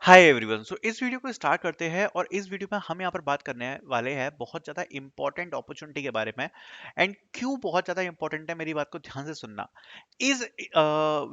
Hi everyone. सो इस video को start करते हैं और इस वीडियो में हम यहाँ पर बात करने वाले हैं बहुत ज़्यादा इंपॉर्टेंट अपॉर्चुनिटी के बारे में। एंड क्यों बहुत ज़्यादा इंपॉर्टेंट है, मेरी बात को ध्यान से सुनना। इस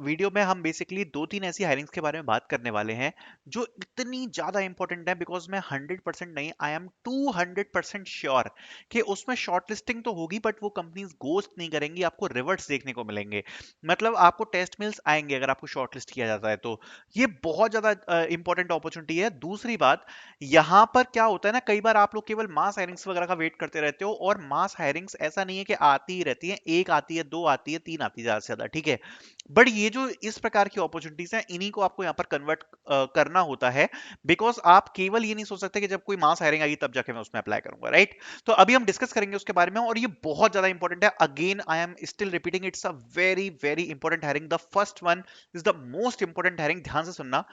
वीडियो में हम बेसिकली दो तीन ऐसी हायरिंग्स के बारे में बात करने वाले हैं जो इतनी ज़्यादा इंपॉर्टेंट है, बिकॉज मैं 100% नहीं, आई एम 200% श्योर कि उसमें शॉर्टलिस्टिंग तो होगी बट वो कंपनीज गोस्ट नहीं करेंगी, आपको रिवर्ट्स देखने को मिलेंगे। मतलब आपको टेस्ट मेल्स आएंगे अगर आपको शॉर्टलिस्ट किया जाता है तो। ये बहुत ज्यादा इंपॉर्टेंट अपॉर्चुनिटी है। दूसरी बात, यहां पर क्या होता है ना, कई बार आप लोग केवल मास हायरिंग्स वगैरह का वेट करते रहते हो, और मास हायरिंग्स ऐसा नहीं है कि आती ही रहती है, एक आती है, दो आती है, तीन आती है ज्यादा से ज्यादा, ठीक है। बट ये जो इस प्रकार की अपॉर्चुनिटीज हैं, इन्हीं को आपको यहाँ पर कन्वर्ट करना होता है। बिकॉज आप केवल ये नहीं सोच सकते कि जब कोई मास हायरिंग आएगी तब जाके मैं उसमें अप्लाई करूंगा, राइट। तो अभी हम डिस्कस करेंगे उसके बारे में, और ये बहुत ज्यादा इंपॉर्टेंट है। Again I am still repeating, it's a very very important hiring. The first one is the most important hiring, ध्यान से सुनना।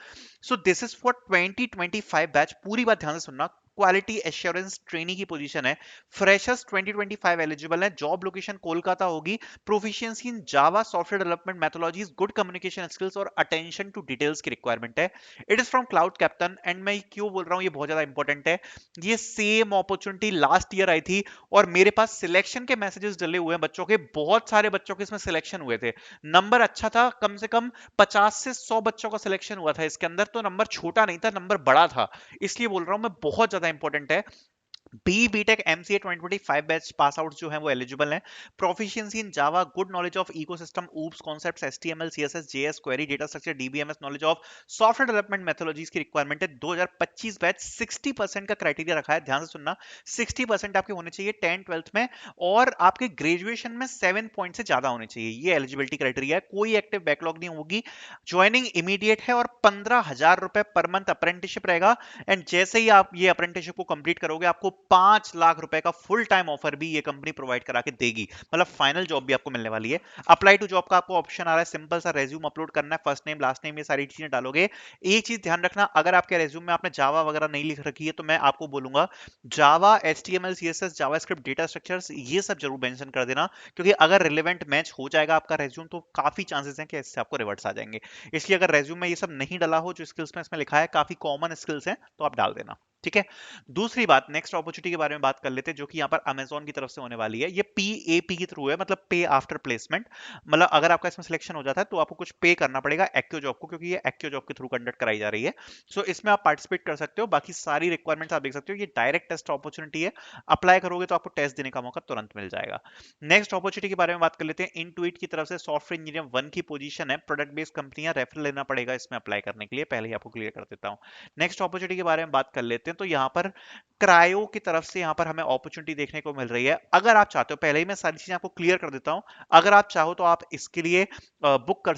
So this is for 2025 batch, पूरी बात ध्यान से सुनना। क्वालिटी एश्योरेंस ट्रेनी की पोजीशन है। फ्रेशर्स 2025 एलिजिबल है। जॉब लोकेशन कोलकाता होगी। Proficiency in Java software development methodologies, good communication skills और अटेंशन टू डिटेल्स की रिक्वायरमेंट है। It is from cloud captain. And मैं क्यों बोल रहा हूं ये बहुत ज्यादा इंपॉर्टेंट है, ये same opportunity last year I थी, और मेरे पास सिलेक्शन के मैसेजेस डले हुए हैं बच्चों के, बहुत सारे बच्चों के इसमें सिलेक्शन हुए थे। नंबर अच्छा था, कम से कम 50 से 100 बच्चों का सिलेक्शन हुआ था इसके अंदर, तो नंबर छोटा नहीं था, नंबर बड़ा था। इसलिए बोल रहा हूं मैं, बहुत ज्यादा इंपॉर्टेंट है। B BTech MCA 2025 batch pass out जो है वो एलिजिबल है। Proficiency in Java, good knowledge of ecosystem, OOPS concepts, HTML, CSS, JS, query, data structure, DBMS, knowledge of software development methodologies की रिक्वायरमेंट है। 2025 बैच 60% का criteria रखा है, ध्यान से सुनना। 60% आपके होने चाहिए 10 ट्वेल्थ में, और आपके ग्रेजुएशन में 7 पॉइंट से ज्यादा होने चाहिए। ये एलिजिबिलिटी क्राइटेरिया है, कोई एक्टिव बैकलॉग नहीं होगी। ज्वाइनिंग इमीडिएट है, और 15,000 रुपए पर मंथ अप्रेंटिसशिप रहेगा। एंड जैसे ही आप ये अप्रेंटिसशिप को कंप्लीट करोगे, आपको 5 लाख रुपए का फुल टाइम ऑफर भी ये कंपनी प्रोवाइड करा के देगी, मतलब फाइनल जॉब भी आपको मिलने वाली है। अप्लाई टू जॉब का आपको ऑप्शन आ रहा है, सिंपल सा रेज्यूम अपलोड करना है, फर्स्ट नेम लास्ट नेम ये सारी चीजें डालोगे। एक चीज ध्यान रखना, अगर आपके रेज्यूम में आपने जावा वगैरह नहीं लिख रखी है तो मैं आपको बोलूंगा Java, HTML, CSS, JavaScript, data structures ये सब जरूर मेंशन कर देना, क्योंकि अगर रिलेवेंट मैच हो जाएगा आपका रेज्यूम तो काफी चांसेस हैं कि इससे आपको रिवर्ट्स आ जाएंगे। इसलिए अगर रेज्यूम में ये सब नहीं डाला हो, जो स्किल्स में इसमें लिखा है, काफी कॉमन स्किल्स हैं, तो आप डाल देना, ठीक है। दूसरी बात, नेक्स्ट अपॉर्चुनिटी के बारे में बात कर लेते हैं, जो कि यहाँ पर अमेजोन की तरफ से होने वाली है। ये पीएपी के थ्रू है, मतलब पे आफ्टर प्लेसमेंट। मतलब अगर आपका इसमें सिलेक्शन हो जाता है तो आपको कुछ पे करना पड़ेगा एक्यो जॉब को, क्योंकि ये एक्यो जॉब के थ्रू कंडक्ट कराई जा रही है। सो इसमें आप पार्टिसिपेट कर सकते हो। बाकी सारी रिक्वायरमेंट्स आप देख सकते हो, ये डायरेक्ट टेस्ट अपॉर्चुनिटी है। अप्लाई करोगे तो आपको टेस्ट देने का मौका तुरंत मिल जाएगा। नेक्स्ट अपॉर्चुनिटी के बारे में बात कर लेते हैं। इंटुइट की तरफ से सॉफ्टवेयर इंजीनियर 1 की पोजीशन है। प्रोडक्ट बेस्ड कंपनियां, रेफरल लेना पड़ेगा इसमें अप्लाई करने के लिए, पहले ही आपको क्लियर कर देता हूं। नेक्स्ट अपॉर्चुनिटी के बारे में बात कर लेते हैं, तो यहाँ पर क्रायो की तरफ से यहाँ पर हमें अपॉर्चुनिटी देखने को मिल रही है। अगर आप चाहते हो, पहले ही मैं सारी चीजें आपको क्लियर कर देता हूं, अगर आप चाहो तो आप इसके लिए बुक कर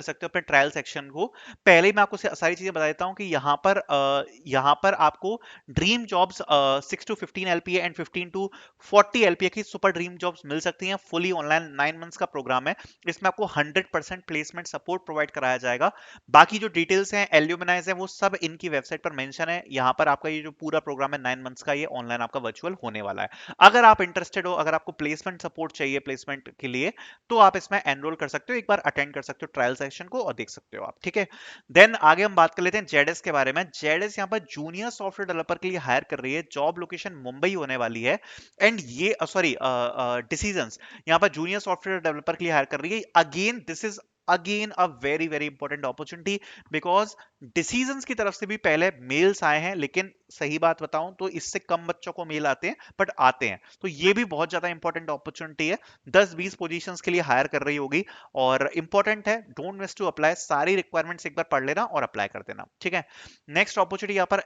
सकते हो अपने ट्रायल सेक्शन को। पहले ही मैं आपको सारी चीजें बता देता हूं कि यहाँ पर आपको dream jobs 6 to 15 LPA and 15 to 40 LPA की सुपर ड्रीम जॉब्स मिल सकती हैं। फुली ऑनलाइन 9 मंथ्स का प्रोग्राम है। इसमें आपको 100% प्लेसमेंट सपोर्ट प्रोवाइड कराया जाएगा। बाकी जो डिटेल्स हैं, एल्यूमिनाइज है, वो सब इनकी वेबसाइट पर मेंशन है। यहाँ पर आपका ये जो पूरा प्रोग्राम है 9 मंथ्स का, ये ऑनलाइन आपका वर्चुअल होने वाला है। अगर आप इंटरेस्टेड हो, अगर आपको प्लेसमेंट सपोर्ट चाहिए प्लेसमेंट के लिए, तो आप इसमें एनरोल कर सकते हो, एक बार अटेंड कर सकते हो ट्रायल सेशन को और देख सकते हो आप, ठीक है। देन आगे हम बात कर लेते हैं जेडेस के बारे में। जेडेस यहाँ पर जूनियर सॉफ्टवेयर डेवलपर के लिए हायर कर रही है। जॉब लोकेशन मुंबई होने वाली है। एंड ये सॉरी डिसीजंस, यहाँ पर जूनियर सॉफ्टवेयर डेवलपर के लिए हायर कर रही है। Again this is again a very very important opportunity, because decisions की तरफ से भी पहले मेल्स आए हैं, लेकिन सही बात बताऊं तो इससे कम बच्चों को मेल आते हैं, बट आते हैं। तो ये भी बहुत ज्यादा इंपॉर्टेंट अपॉर्चुनिटी है। 10-20 पोजीशंस के लिए हायर कर रही होगी, और इंपॉर्टेंट है, डोंट मिस टू अप्लाई। सारी रिक्वायरमेंट्स एक बार पढ़ लेना और अप्लाई कर देना, ठीक है। नेक्स्ट अपॉर्चुनिटी यहाँ पर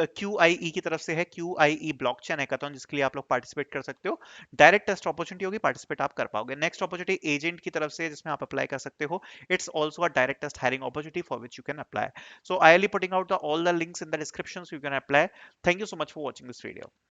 क्यू आई ई की तरफ से है। Q I E blockchain hackathon, जिसके लिए आप लोग पार्टिसिपेट कर सकते हो। डायरेक्ट टेस्ट अपॉर्चुनिटी होगी, पार्टिसिपेट आप कर पाओगे। नेक्स्ट अपॉर्चुनिटी एजेंट की तरफ से है, जिसमें आप अप्लाई कर सकते हो। It's also a direct test hiring opportunity for which you can apply. So I'll be putting out all the links in the description so you can apply. Thank you so much for watching this video.